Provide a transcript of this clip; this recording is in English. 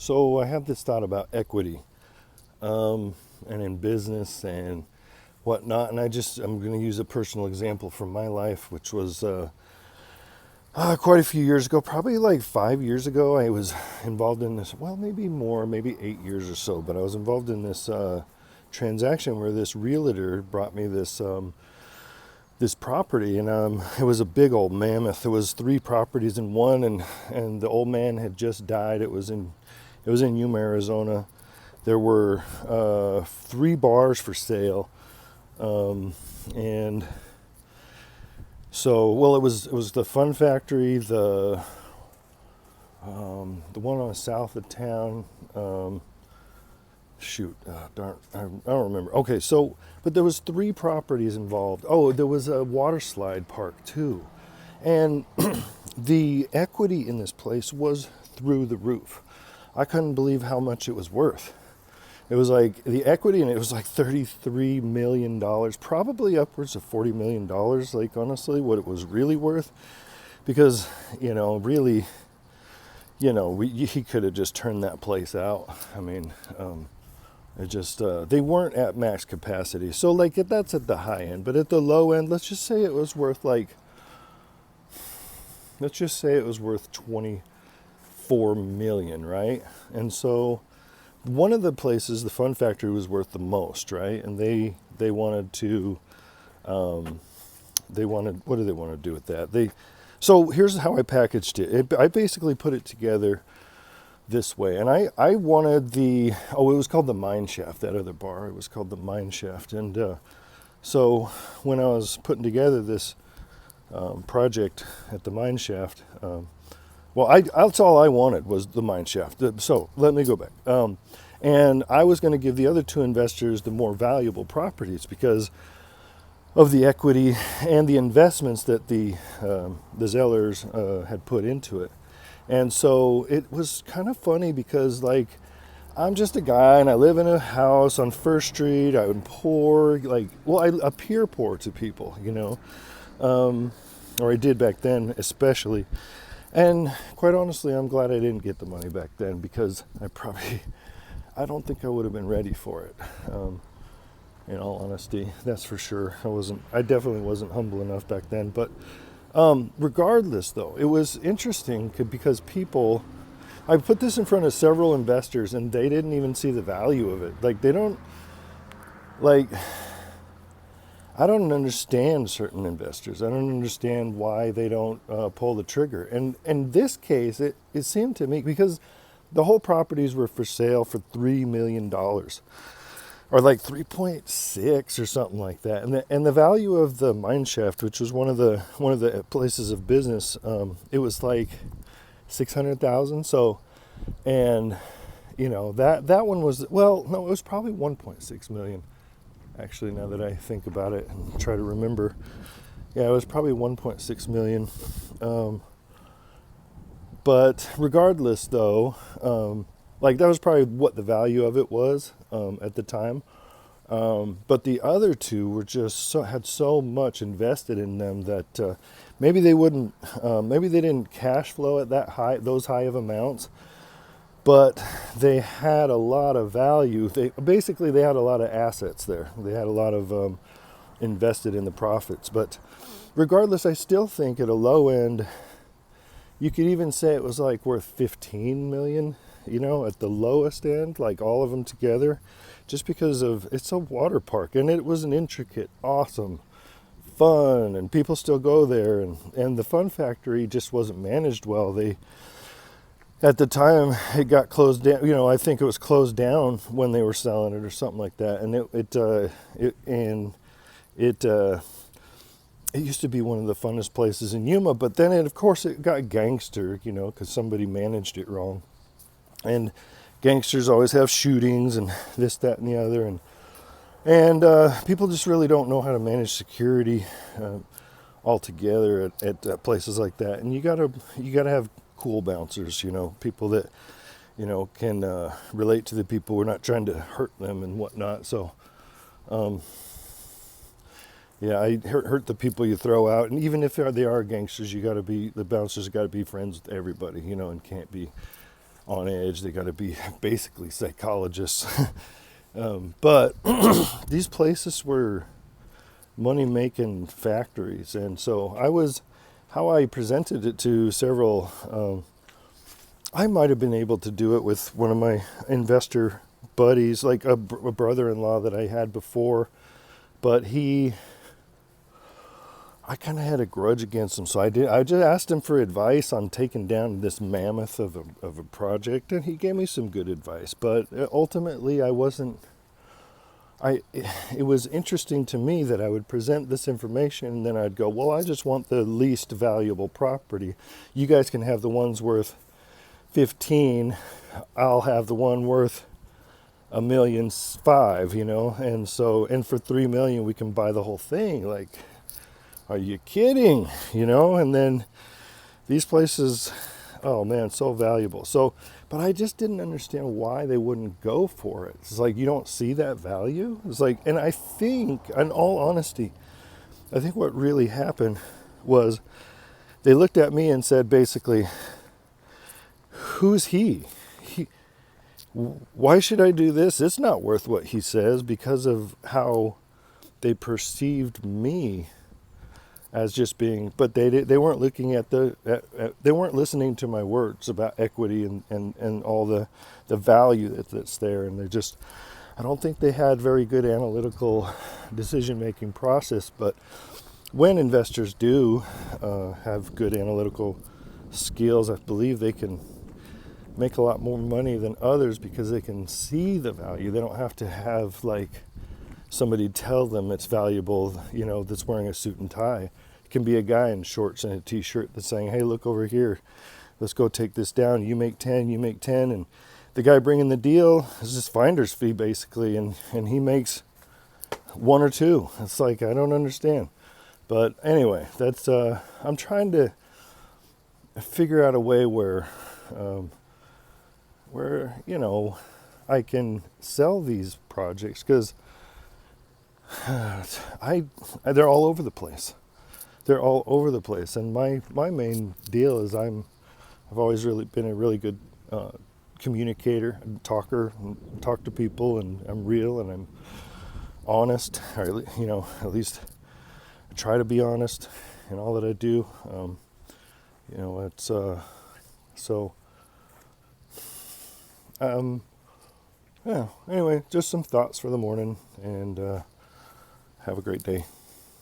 So I have this thought about equity, and in business and whatnot. And I'm going to use a personal example from my life, which was quite a few years ago, probably like 5 years ago. I was involved in this, well, maybe more, maybe 8 years or so, but I was involved in this transaction where this realtor brought me this property, and it was a big old mammoth. It was three properties in one, and the old man had just died. It was in Yuma, Arizona. There were three bars for sale, and so, well, it was the Fun Factory, the one on the south of town. Darn, I don't remember. Okay, so, but there was three properties involved. Oh, there was a water slide park too, and the equity in this place was through the roof. I couldn't believe how much it was worth. It was like the equity in it was like $33 million, probably upwards of $40 million, like honestly, what it was really worth. Because, really, he could have just turned that place out. I mean, they weren't at max capacity. So, like, that's at the high end. But at the low end, let's just say it was worth 24 million, right? And so one of the places, the Fun Factory, was worth the most, right? And they wanted to, what do they want to do with that? So here's how I packaged it. I basically put it together this way. And I wanted it was called the Mine Shaft, that other bar. It was called the Mine Shaft. And so when I was putting together this project at the Mine Shaft, that's all I wanted was the Mine Shaft. So let me go back. And I was going to give the other two investors the more valuable properties because of the equity and the investments that the Zellers had put into it. And so it was kind of funny because, like, I'm just a guy and I live in a house on First Street. I'm poor, I appear poor to people, or I did back then, especially. And quite honestly, I'm glad I didn't get the money back then because I don't think I would have been ready for it. In all honesty, that's for sure. I definitely wasn't humble enough back then. But regardless, though, it was interesting because I put this in front of several investors and they didn't even see the value of it. I don't understand certain investors. I don't understand why they don't pull the trigger. And in this case, it seemed to me, because the whole properties were for sale for $3 million. Or like 3.6 or something like that. And the value of the Mine Shaft, which was one of the places of business, it was like 600,000. So, and that one was, well, no, it was probably 1.6 million. Actually, now that I think about it and try to remember, yeah, it was probably 1.6 million. But regardless, though, that was probably what the value of it was at the time. But the other two were had so much invested in them that maybe they didn't cash flow at those high of amounts, but they had a lot of value. They had a lot of assets there. They had a lot of invested in the profits. But regardless, I still think at a low end, you could even say it was like worth 15 million. At the lowest end, like all of them together, just because it's a water park and it was an intricate, awesome, fun, and people still go there. And the Fun Factory just wasn't managed well. At the time, it got closed down. I think it was closed down when they were selling it or something like that. And it used to be one of the funnest places in Yuma, but then of course it got gangster, because somebody managed it wrong. And gangsters always have shootings and this, that, and the other, and people just really don't know how to manage security altogether at places like that. And you gotta have cool bouncers, people that can relate to the people. We're not trying to hurt them and whatnot. So, I hurt the people you throw out, and even if they are gangsters, the bouncers got to be friends with everybody, and can't be on edge. They got to be basically psychologists. But these places were money-making factories, and so how I presented it to several. I might have been able to do it with one of my investor buddies, like a brother-in-law that I had before, but I kind of had a grudge against him, so I just asked him for advice on taking down this mammoth of a project, and he gave me some good advice. But ultimately, I wasn't. It was interesting to me that I would present this information, and then I'd go, well, I just want the least valuable property. You guys can have the ones worth 15. I'll have the one worth $1,500,000, you know, and for $3 million we can buy the whole thing. Like, are you kidding? You know, and then these places, oh man, so valuable. But I just didn't understand why they wouldn't go for it. It's like, you don't see that value? It's like, and I think, in all honesty, I think what really happened was they looked at me and said, basically, who's he? Why should I do this? It's not worth what he says, because of how they perceived me as just being, but they weren't looking at they weren't listening to my words about equity and all the value that's there, and I don't think they had very good analytical decision making process. But when investors do have good analytical skills, I believe they can make a lot more money than others, because they can see the value. They don't have to have like somebody tell them it's valuable, you know, that's wearing a suit and tie. It can be a guy in shorts and a t-shirt that's saying, hey, look over here, let's go take this down. You make 10, you make 10. And the guy bringing the deal is just finder's fee basically. And he makes 1 or 2. It's like, I don't understand. But anyway, that's, I'm trying to figure out a way where, you know, I can sell these projects, because they're all over the place. They're all over the place, and my main deal is I've always really been a really good communicator, talker, and talk to people, and I'm real and I'm honest, or you know, at least I try to be honest in all that I do. You know, it's yeah. Anyway, just some thoughts for the morning, and have a great day.